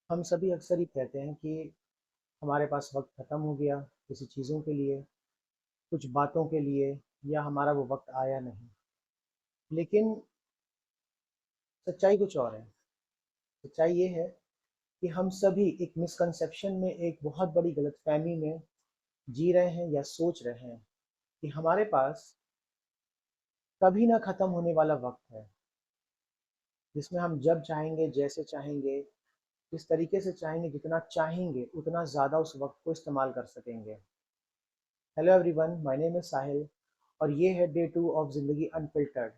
हम सभी अक्सर ही कहते हैं कि हमारे पास वक्त ख़त्म हो गया किसी चीज़ों के लिए, कुछ बातों के लिए, या हमारा वो वक्त आया नहीं। लेकिन सच्चाई कुछ और है। सच्चाई ये है कि हम सभी एक मिसकंसेप्शन में, एक बहुत बड़ी गलतफहमी में जी रहे हैं या सोच रहे हैं कि हमारे पास कभी ना ख़त्म होने वाला वक्त है, जिसमें हम जब चाहेंगे, जैसे चाहेंगे, इस तरीके से चाहेंगे, जितना चाहेंगे उतना ज़्यादा उस वक्त को इस्तेमाल कर सकेंगे। Hello everyone, my name is Sahil और ये है डे 2 ऑफ ज़िंदगी अनफिल्टर्ड।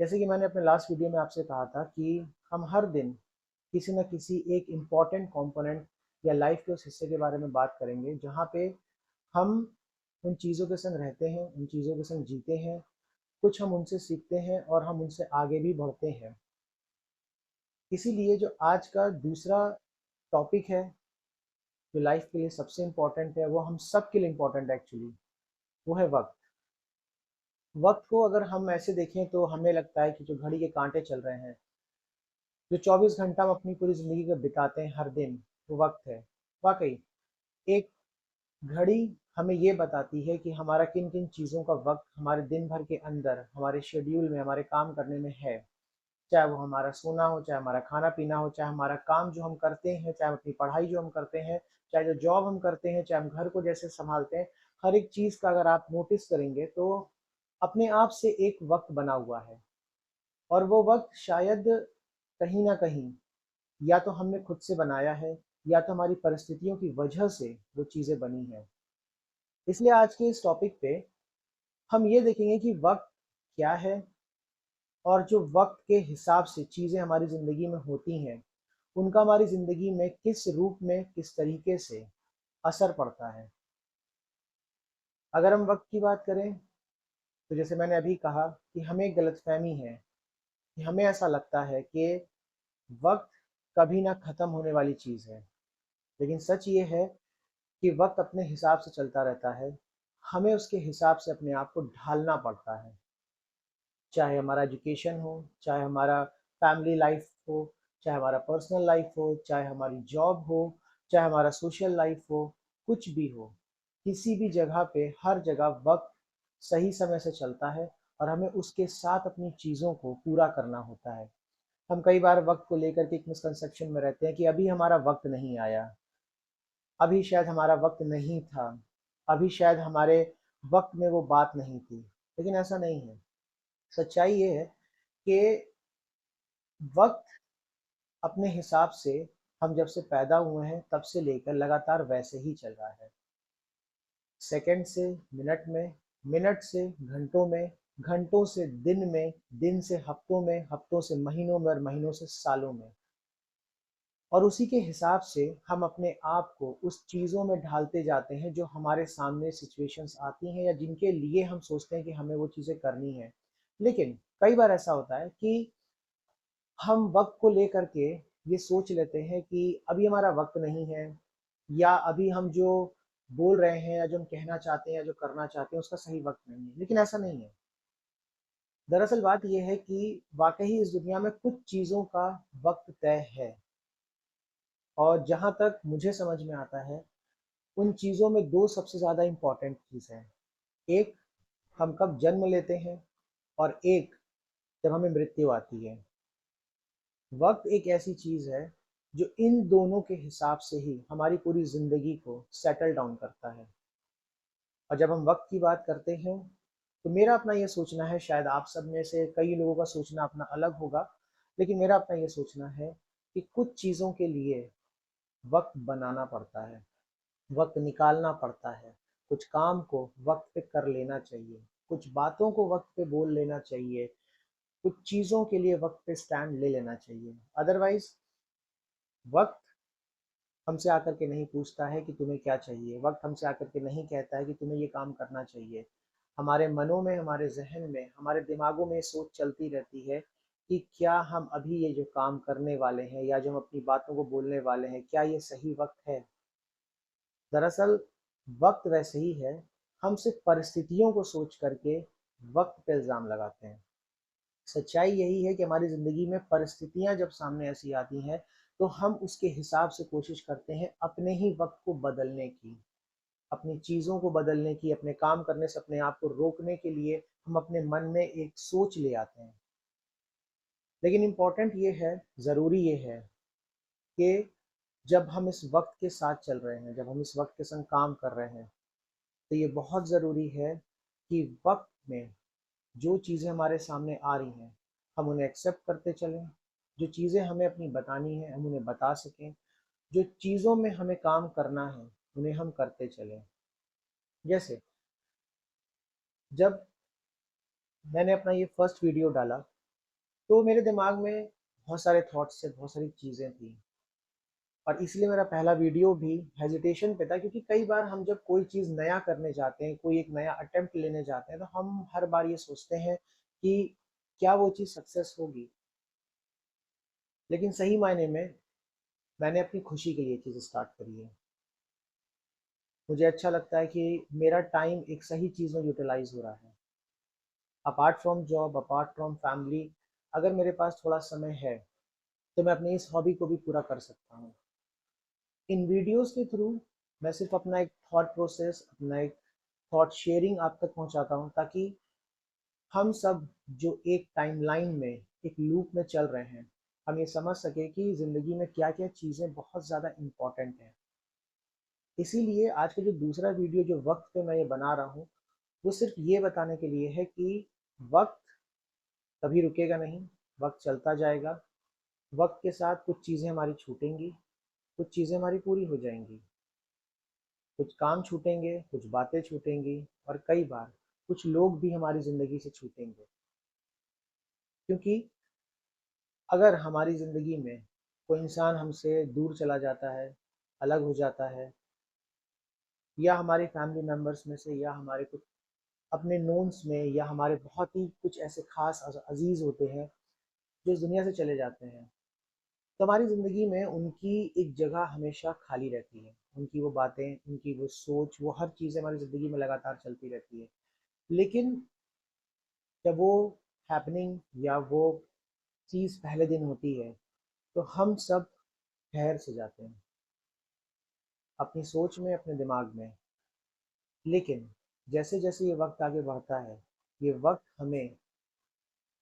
जैसे कि मैंने अपने लास्ट वीडियो में आपसे कहा था कि हम हर दिन किसी न किसी एक इम्पॉर्टेंट कंपोनेंट या लाइफ के उस हिस्से के बारे में बात करेंगे जहाँ पे हम उन चीज़ों के संग रहते हैं, उन चीज़ों के संग जीते हैं, कुछ हम उनसे सीखते हैं और हम उनसे आगे भी बढ़ते हैं। इसीलिए जो आज का दूसरा टॉपिक है, जो लाइफ के लिए सबसे इम्पॉर्टेंट है, वो हम सब के लिए इम्पॉर्टेंट है एक्चुअली, वो है वक्त। वक्त को अगर हम ऐसे देखें तो हमें लगता है कि जो घड़ी के कांटे चल रहे हैं, जो 24 घंटा हम अपनी पूरी ज़िंदगी को बिताते हैं हर दिन, वो वक्त है। वाकई एक घड़ी हमें ये बताती है कि हमारा किन किन चीज़ों का वक्त हमारे दिन भर के अंदर, हमारे शेड्यूल में, हमारे काम करने में है। चाहे वो हमारा सोना हो, चाहे हमारा खाना पीना हो, चाहे हमारा काम जो हम करते हैं, चाहे अपनी पढ़ाई जो हम करते हैं, चाहे जो जॉब हम करते हैं, चाहे हम घर को जैसे संभालते हैं, हर एक चीज़ का अगर आप नोटिस करेंगे तो अपने आप से एक वक्त बना हुआ है। और वो वक्त शायद कहीं ना कहीं या तो हमने खुद से बनाया है, या तो हमारी परिस्थितियों की वजह से वो चीज़ें बनी हैं। इसलिए आज के इस टॉपिक पे हम ये देखेंगे कि वक्त क्या है, और जो वक्त के हिसाब से चीज़ें हमारी ज़िंदगी में होती हैं, उनका हमारी ज़िंदगी में किस रूप में, किस तरीके से असर पड़ता है। अगर हम वक्त की बात करें तो जैसे मैंने अभी कहा कि हमें एक गलतफहमी है कि हमें ऐसा लगता है कि वक्त कभी ना ख़त्म होने वाली चीज़ है। लेकिन सच ये है कि वक्त अपने हिसाब से चलता रहता है। हमें उसके हिसाब से अपने आप को ढालना पड़ता है। चाहे हमारा एजुकेशन हो, चाहे हमारा फैमिली लाइफ हो, चाहे हमारा पर्सनल लाइफ हो, चाहे हमारी जॉब हो, चाहे हमारा सोशल लाइफ हो, कुछ भी हो, किसी भी जगह पे हर जगह वक्त सही समय से चलता है और हमें उसके साथ अपनी चीज़ों को पूरा करना होता है। हम कई बार वक्त को लेकर के एक मिसकंसेप्शन में रहते हैं कि अभी हमारा वक्त नहीं आया, अभी शायद हमारा वक्त नहीं था, अभी शायद हमारे वक्त में वो बात नहीं थी। लेकिन ऐसा नहीं है। सच्चाई ये है कि वक्त अपने हिसाब से हम जब से पैदा हुए हैं तब से लेकर लगातार वैसे ही चल रहा है। सेकंड से मिनट में, मिनट से घंटों में, घंटों से दिन में, दिन से हफ्तों में, हफ्तों से महीनों में और महीनों से सालों में। और उसी के हिसाब से हम अपने आप को उस चीज़ों में ढालते जाते हैं जो हमारे सामने सिचुएशंस आती हैं या जिनके लिए हम सोचते हैं कि हमें वो चीज़ें करनी है। लेकिन कई बार ऐसा होता है कि हम वक्त को लेकर के ये सोच लेते हैं कि अभी हमारा वक्त नहीं है, या अभी हम जो बोल रहे हैं या जो हम कहना चाहते हैं या जो करना चाहते हैं उसका सही वक्त नहीं है। लेकिन ऐसा नहीं है। दरअसल बात यह है कि वाकई इस दुनिया में कुछ चीज़ों का वक्त तय है। और जहाँ तक मुझे समझ में आता है, उन चीज़ों में दो सबसे ज़्यादा इम्पॉर्टेंट चीज़ है। एक, हम कब जन्म लेते हैं, और एक, जब हमें मृत्यु आती है। वक्त एक ऐसी चीज़ है जो इन दोनों के हिसाब से ही हमारी पूरी ज़िंदगी को सेटल डाउन करता है। और जब हम वक्त की बात करते हैं तो मेरा अपना ये सोचना है, शायद आप सब में से कई लोगों का सोचना अपना अलग होगा, लेकिन मेरा अपना ये सोचना है कि कुछ चीज़ों के लिए वक्त बनाना पड़ता है, वक्त निकालना पड़ता है। कुछ काम को वक्त पे कर लेना चाहिए, कुछ बातों को वक्त पे बोल लेना चाहिए, कुछ चीज़ों के लिए वक्त पे स्टैंड ले लेना चाहिए। अदरवाइज वक्त हमसे आकर के नहीं पूछता है कि तुम्हें क्या चाहिए, वक्त हमसे आकर के नहीं कहता है कि तुम्हें ये काम करना चाहिए। हमारे मनों में, हमारे जहन में, हमारे दिमागों में सोच चलती रहती है कि क्या हम अभी ये जो काम करने वाले हैं या जो हम अपनी बातों को बोलने वाले हैं, क्या ये सही वक्त है। दरअसल वक्त वैसे ही है। हम सिर्फ परिस्थितियों को सोच करके वक्त पे इल्ज़ाम लगाते हैं। सच्चाई यही है कि हमारी ज़िंदगी में परिस्थितियाँ जब सामने ऐसी आती हैं, तो हम उसके हिसाब से कोशिश करते हैं अपने ही वक़्त को बदलने की, अपनी चीज़ों को बदलने की, अपने काम करने से अपने आप को रोकने के लिए हम अपने मन में एक सोच ले आते हैं। लेकिन इम्पोर्टेंट ये है, ज़रूरी ये है कि जब हम इस वक़्त के साथ चल रहे हैं, जब हम इस वक़्त के संग काम कर रहे हैं, तो ये बहुत ज़रूरी है कि वक़्त में जो चीज़ें हमारे सामने आ रही हैं, हम उन्हें एक्सेप्ट करते चलें। जो चीज़ें हमें अपनी बतानी हैं, हम उन्हें बता सकें। जो चीज़ों में हमें काम करना है, उन्हें हम करते चलें। जैसे जब मैंने अपना ये फर्स्ट वीडियो डाला, तो मेरे दिमाग में बहुत सारे थॉट्स थे, बहुत सारी चीज़ें थी। और इसलिए मेरा पहला वीडियो भी हेजिटेशन पे था, क्योंकि कई बार हम जब कोई चीज़ नया करने जाते हैं, कोई एक नया अटेम्प्ट लेने जाते हैं, तो हम हर बार ये सोचते हैं कि क्या वो चीज़ सक्सेस होगी। लेकिन सही मायने में मैंने अपनी खुशी के लिए चीज़ स्टार्ट करी है। मुझे अच्छा लगता है कि मेरा टाइम एक सही चीज़ में यूटिलाइज हो रहा है। Apart from job, apart from family, अगर मेरे पास थोड़ा समय है तो मैं अपनी इस हॉबी को भी पूरा कर सकता हूँ। इन वीडियोस के थ्रू मैं सिर्फ अपना एक थॉट प्रोसेस, अपना एक थॉट शेयरिंग आप तक पहुँचाता हूँ, ताकि हम सब जो एक टाइमलाइन में, एक लूप में चल रहे हैं, हम ये समझ सके कि ज़िंदगी में क्या क्या चीज़ें बहुत ज़्यादा इम्पॉर्टेंट हैं। इसीलिए आज का जो दूसरा वीडियो जो वक्त पे मैं ये बना रहा हूँ, वो सिर्फ ये बताने के लिए है कि वक्त कभी रुकेगा नहीं, वक्त चलता जाएगा। वक्त के साथ कुछ चीज़ें हमारी छूटेंगी, कुछ चीज़ें हमारी पूरी हो जाएंगी, कुछ काम छूटेंगे, कुछ बातें छूटेंगी, और कई बार कुछ लोग भी हमारी ज़िंदगी से छूटेंगे। क्योंकि अगर हमारी ज़िंदगी में कोई इंसान हमसे दूर चला जाता है, अलग हो जाता है, या हमारे फैमिली मेम्बर्स में से, या हमारे कुछ अपने नोन्स में, या हमारे बहुत ही कुछ ऐसे खास अजीज़ होते हैं जो इस दुनिया से चले जाते हैं, तो हमारी ज़िंदगी में उनकी एक जगह हमेशा खाली रहती है। उनकी वो बातें, उनकी वो सोच, वो हर चीज़ें हमारी ज़िंदगी में लगातार चलती रहती है। लेकिन जब वो हैपनिंग या वो चीज़ पहले दिन होती है, तो हम सब ठहर से जाते हैं अपनी सोच में, अपने दिमाग में। लेकिन जैसे जैसे ये वक्त आगे बढ़ता है, ये वक्त हमें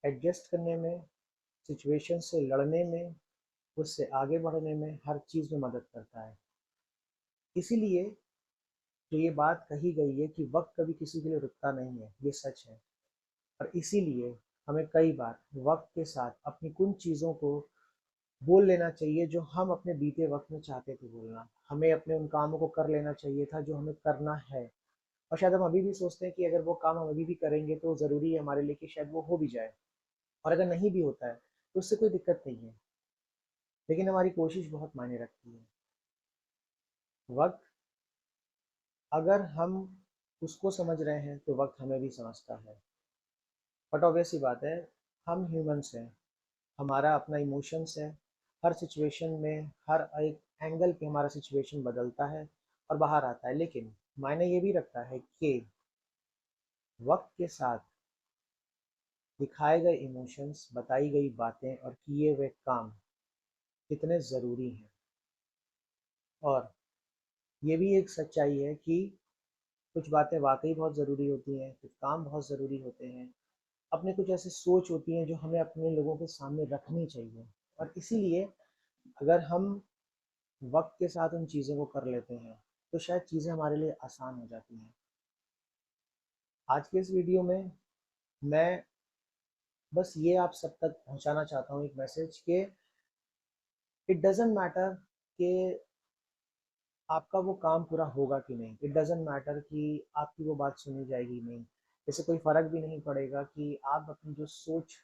एडजस्ट करने में, सिचुएशन से लड़ने में, उससे आगे बढ़ने में, हर चीज़ में मदद करता है। इसीलिए जो ये बात कही गई है कि वक्त कभी किसी के लिए रुकता नहीं है, ये सच है। और इसीलिए हमें कई बार वक्त के साथ अपनी कुछ चीज़ों को बोल लेना चाहिए जो हम अपने बीते वक्त में चाहते थे बोलना। हमें अपने उन कामों को कर लेना चाहिए था जो हमें करना है। और शायद हम अभी भी सोचते हैं कि अगर वो काम हम अभी भी करेंगे तो ज़रूरी है हमारे लिए कि शायद वो हो भी जाए। और अगर नहीं भी होता है तो उससे कोई दिक्कत नहीं है, लेकिन हमारी कोशिश बहुत मायने रखती है। वक्त, अगर हम उसको समझ रहे हैं तो वक्त हमें भी समझता है। बट ऑब्वियस सी बात है, हम ह्यूमंस हैं, हमारा अपना इमोशंस है। हर सिचुएशन में, हर एक एंगल पे हमारा सिचुएशन बदलता है और बाहर आता है। लेकिन मायने ये भी रखता है कि वक्त के साथ दिखाए गए इमोशंस, बताई गई बातें और किए हुए काम कितने ज़रूरी हैं। और ये भी एक सच्चाई है कि कुछ बातें वाकई बहुत ज़रूरी होती हैं, कुछ काम बहुत ज़रूरी होते हैं। अपने कुछ ऐसी सोच होती हैं जो हमें अपने लोगों के सामने रखनी चाहिए। और इसीलिए अगर हम वक्त के साथ उन चीज़ों को कर लेते हैं, तो शायद चीज़ें हमारे लिए आसान हो जाती हैं। आज के इस वीडियो में मैं बस ये आप सब तक पहुंचाना चाहता हूँ एक मैसेज कि इट डजेंट मैटर कि आपका वो काम पूरा होगा कि नहीं। इट डजेंट मैटर कि आपकी वो बात सुनी जाएगी नहीं। इससे कोई फ़र्क भी नहीं पड़ेगा कि आप अपनी जो सोच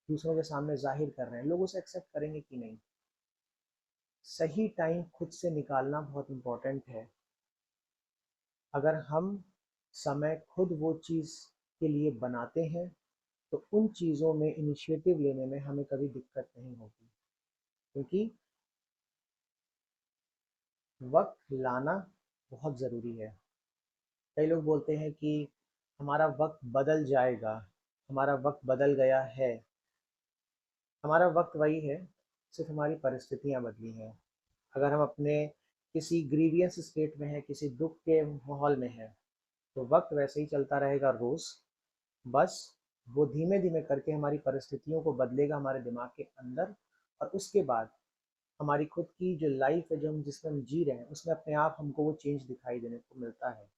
दूसरों के सामने ज़ाहिर कर रहे हैं, लोग उसे एक्सेप्ट करेंगे कि नहीं। सही टाइम खुद से निकालना बहुत इम्पोर्टेंट है। अगर हम समय खुद वो चीज़ के लिए बनाते हैं, तो उन चीज़ों में इनिशिएटिव लेने में हमें कभी दिक्कत नहीं होगी। क्योंकि वक्त लाना बहुत ज़रूरी है। कई लोग बोलते हैं कि हमारा वक्त बदल जाएगा, हमारा वक्त बदल गया है। हमारा वक्त वही है, सिर्फ हमारी परिस्थितियाँ बदली हैं। अगर हम अपने किसी ग्रीवियस स्टेट में हैं, किसी दुख के माहौल में हैं, तो वक्त वैसे ही चलता रहेगा रोज़। बस वो धीमे धीमे करके हमारी परिस्थितियों को बदलेगा हमारे दिमाग के अंदर, और उसके बाद हमारी खुद की जो लाइफ है, जो हम जिसमें हम जी रहे हैं, उसमें अपने आप हमको वो चेंज दिखाई देने को मिलता है।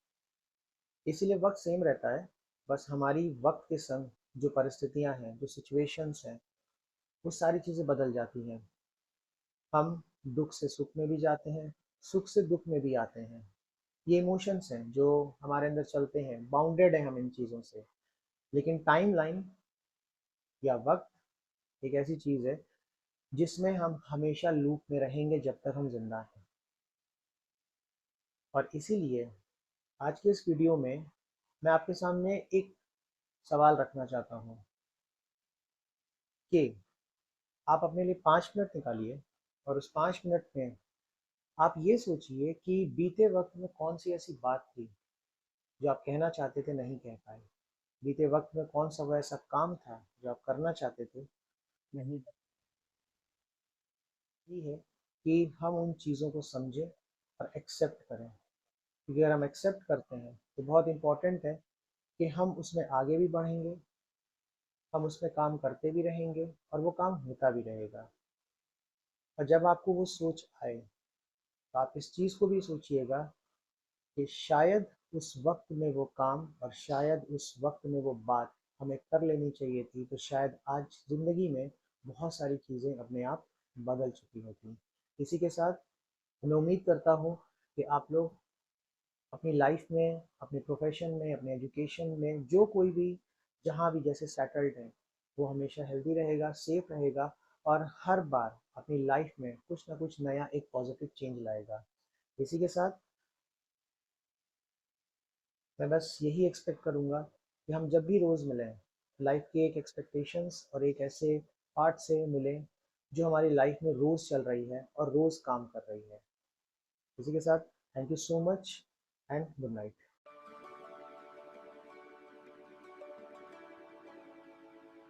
इसीलिए वक्त सेम रहता है, बस हमारी वक्त के संग जो परिस्थितियां हैं, जो सिचुएशंस हैं, वो सारी चीज़ें बदल जाती हैं। हम दुख से सुख में भी जाते हैं, सुख से दुख में भी आते हैं। ये इमोशंस हैं जो हमारे अंदर चलते हैं, बाउंडेड हैं हम इन चीज़ों से। लेकिन टाइम लाइन या वक्त एक ऐसी चीज़ है जिसमें हम हमेशा लूप में रहेंगे जब तक हम जिंदा हैं। और इसीलिए आज के इस वीडियो में मैं आपके सामने एक सवाल रखना चाहता हूँ कि आप अपने लिए 5 मिनट निकालिए, और उस 5 मिनट में आप ये सोचिए कि बीते वक्त में कौन सी ऐसी बात थी जो आप कहना चाहते थे नहीं कह पाए। बीते वक्त में कौन सा वो ऐसा काम था जो आप करना चाहते थे नहीं। ये है कि हम उन चीज़ों को समझें और एक्सेप्ट करें, क्योंकि अगर हम एक्सेप्ट करते हैं तो बहुत इम्पोर्टेंट है कि हम उसमें आगे भी बढ़ेंगे, हम उसमें काम करते भी रहेंगे, और वो काम होता भी रहेगा। और जब आपको वो सोच आए, तो आप इस चीज़ को भी सोचिएगा कि शायद उस वक्त में वो काम और शायद उस वक्त में वो बात हमें कर लेनी चाहिए थी, तो शायद आज ज़िंदगी में बहुत सारी चीज़ें अपने आप बदल चुकी होती। इसी के साथ मैं उम्मीद करता हूँ कि आप लोग अपनी लाइफ में, अपने प्रोफेशन में, अपने एजुकेशन में, जो कोई भी जहाँ भी जैसे सेटल्ड है, वो हमेशा हेल्दी रहेगा, सेफ रहेगा, और हर बार अपनी लाइफ में कुछ ना कुछ नया एक पॉजिटिव चेंज लाएगा। इसी के साथ मैं बस यही एक्सपेक्ट करूँगा कि हम जब भी रोज़ मिलें, लाइफ के एक एक्सपेक्टेशंस और एक ऐसे पार्ट से मिलें जो हमारी लाइफ में रोज़ चल रही है और रोज़ काम कर रही है। इसी के साथ thank you so much and good night.